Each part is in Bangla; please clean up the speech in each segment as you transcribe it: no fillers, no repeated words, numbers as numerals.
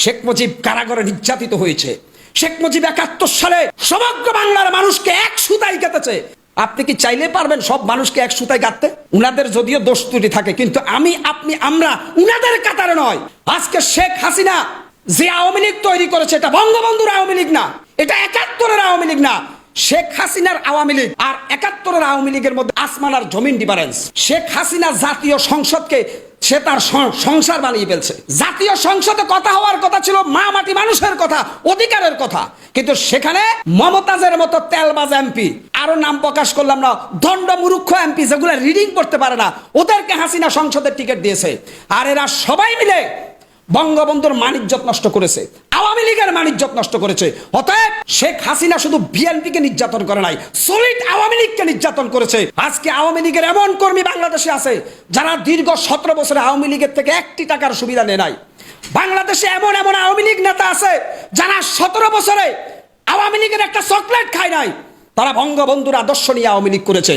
শেখ মুজিব কারাগারে নির্যাতিত হয়েছে। শেখ মুজিব ৭১ সালে সমগ্র বাংলার মানুষকে এক সুতায় গেঁথেছে। আপনি কি চাইলে পারবেন সব মানুষকে এক সুতায় গাঁথতে? উনাদের যদিও দোষ ত্রুটি থাকে, কিন্তু আমি আপনি আমরা উনাদের কাতারে নয়। আজকে শেখ হাসিনা যে আওয়ামী লীগ তৈরি করেছে, এটা বঙ্গবন্ধুর আওয়ামী লীগ না, এটা ৭১-এর আওয়ামী লীগ না। শেখ হাসিনার আওয়ামী লীগ আর ৭১-এর আওয়ামী লীগের মধ্যে আসমান আর জমিন ডিফারেন্স। শেখ হাসিনা জাতীয় সংসদকে সে তার সংসার বানিয়ে ফেলছে। জাতীয় সংসদে কথা হওয়ার কথা ছিল মা মাটি মানুষের কথা, অধিকারের কথা, কিন্তু সেখানে মমতাজের মতো তেলবাজ এমপি, আরো নাম প্রকাশ করলাম না, দণ্ড মূর্খ এমপি যেগুলো রিডিং করতে পারে না, ওদেরকে হাসিনা সংসদের টিকিট দিয়েছে। আর এরা সবাই মিলে বঙ্গবন্ধুর মানিজ্যত নষ্ট করেছে, আওয়ামী লীগের মানিজ্যত নষ্ট করেছে। অতএব শেখ হাসিনা শুধু বিএনপিকে নির্যাতন করে নাই, সলিড আওয়ামী লীগকে নির্যাতন করেছে। আজকে আওয়ামী লীগের এমন কর্মী বাংলাদেশে আছে যারা দীর্ঘ 17 বছরে আওয়ামী লীগের থেকে 1টি টাকার সুবিধা নেয় নাই। বাংলাদেশে এমন এমন আওয়ামী লীগ নেতা আছে যারা 17 বছরে আওয়ামী লীগের একটা চকলেট খায় নাই। তারা বঙ্গবন্ধুর আদর্শ নিয়ে আওয়ামী লীগ করেছে।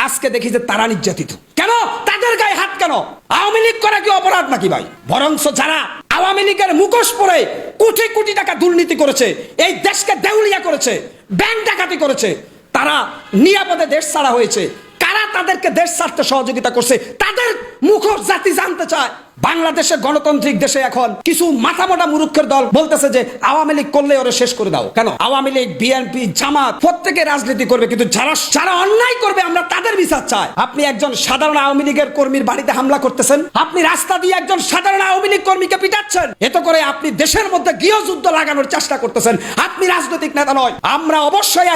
আজকে দেখি যে তারা নির্যাতিত। কেন? তাদের গায়ে হাত কেন? আওয়ামী লীগ করা কি অপরাধ নাকি ভাই? বরঞ্চ যারা আওয়ামী লীগের মুখোশ পরে কোটি কোটি টাকা দুর্নীতি করেছে, এই দেশকে দেউলিয়া করেছে, ব্যাংক ডাকাতি করেছে, তারা নিরাপদে দেশ ছাড়া হয়েছে। কারা তাদেরকে দেশ ছাড়তে সহযোগিতা করছে তাদের মুখোশ জাতি জানতে চায়। বাংলাদেশের গণতান্ত্রিক দেশে এখন কিছু মাথামোটা মূর্খের দল বলতেছে যে আওয়ামী লীগ করলে ওরা শেষ করে দাও। কেন? আওয়ামী লীগ, বিএনপি, জামাত প্রত্যেকে রাজনীতি করবে, কিন্তু যারা অন্যায় করবে আমরা তাদের বিচার চাই। আপনি একজন সাধারণ আওয়ামী লীগের কর্মীর বাড়িতে হামলা করতেছেন, আপনি রাস্তা দিয়ে একজন সাধারণ আওয়ামী লীগ কর্মীকে পিটাচ্ছেন, এতে করে আপনি দেশের মধ্যে গৃহযুদ্ধ লাগানোর চেষ্টা করতেছেন। আপনি রাজনৈতিক নেতা নয়। আমরা অবশ্যই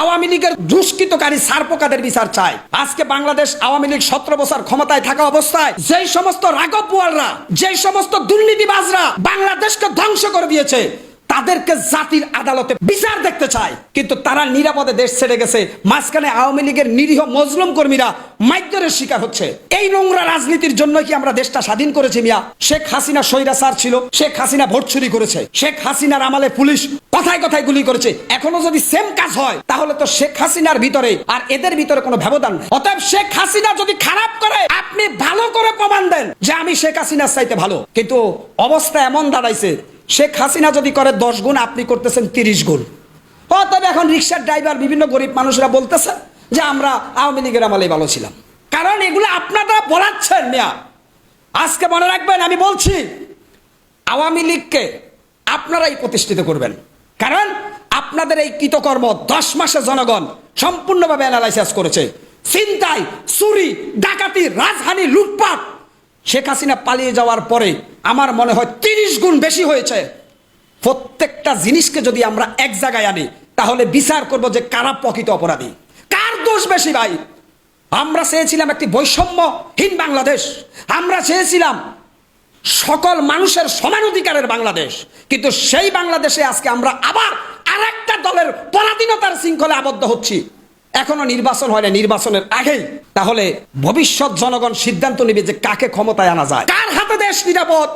আওয়ামী লীগের দুষ্কৃতকারী সারপোকাদের বিচার চাই। আজকে বাংলাদেশ আওয়ামী লীগ 17 বছর ক্ষমতায় থাকা অবস্থায় যেই সমস্ত রাঘব বোয়ালরা, যেই সমস্ত দুর্নীতিবাজরা বাংলাদেশকে ধ্বংস করে দিয়েছে, তাদেরকে জাতির আদালতে বিচার দেখতে চায়, কিন্তু তারা নিরাপদে দেশ ছেড়ে গেছে। মাঝখানে আওয়ামী লীগের নিরীহ মজলুম কর্মীরা মাইদ্যরের শিকার হচ্ছে। এই নোংরা রাজনীতির জন্য কি আমরা দেশটা স্বাধীন করেছি মিয়া? শেখ হাসিনা স্বৈরাচার ছিল, শেখ হাসিনা ভোট চুরি করেছে, শেখ হাসিনার আমলে পুলিশ কথায় কথায় গুলি করেছে। এখনো যদি সেম কাজ হয় তাহলে তো শেখ হাসিনার ভিতরে আর এদের ভিতরে কোনো ব্যবধান নেই। অতএব শেখ হাসিনা যদি খারাপ করে আপনি ভালো করে প্রমাণ দেন যে আমি শেখ হাসিনার চাইতে ভালো। কিন্তু অবস্থা এমন দাঁড়াইছে, শেখ হাসিনা যদি করে 10 গুণ, আপনি করতেছেন 30 গুণ। তবে এখন রিক্সার ড্রাইভার, বিভিন্ন গরিব মানুষরা বলতেছে যে আমরা আওয়ামী লীগের আমলে ভালো ছিলাম, কারণ এগুলো আপনারা বলাচ্ছেন মিয়া। আজকে মনে রাখবেন, আমি বলছি আওয়ামী লীগকে আপনারাই প্রতিষ্ঠিত করবেন, কারণ আপনাদের এই কৃতকর্ম 10 মাসে জনগণ সম্পূর্ণভাবে অ্যানালাইসিস করেছে। ছিনতাই, চুরি, ডাকাতি, রাজহানি, লুটপাট শেখ হাসিনা পালিয়ে যাওয়ার পরে আমার মনে হয় 30 গুণ বেশি হয়েছে। প্রত্যেকটা জিনিসকে যদি আমরা এক জায়গায় আনি তাহলে বিচার করব যে কারা প্রকৃত অপরাধী, কার দোষ বেশি ভাই। আমরা চেয়েছিলাম একটি বৈষম্যহীন বাংলাদেশ, আমরা চেয়েছিলাম সকল মানুষের সমান অধিকারের বাংলাদেশ, কিন্তু সেই বাংলাদেশে আজকে আমরা আবার আরেকটা দলের পরাধীনতার শৃঙ্খলে আবদ্ধ হচ্ছি। এখনো নির্বাচন হয় না, নির্বাচনের আগেই তাহলে ভবিষ্যৎ জনগণ সিদ্ধান্ত নেবে যে কাকে ক্ষমতায় আনা যায়, কার হাতে দেশ নিরাপদ।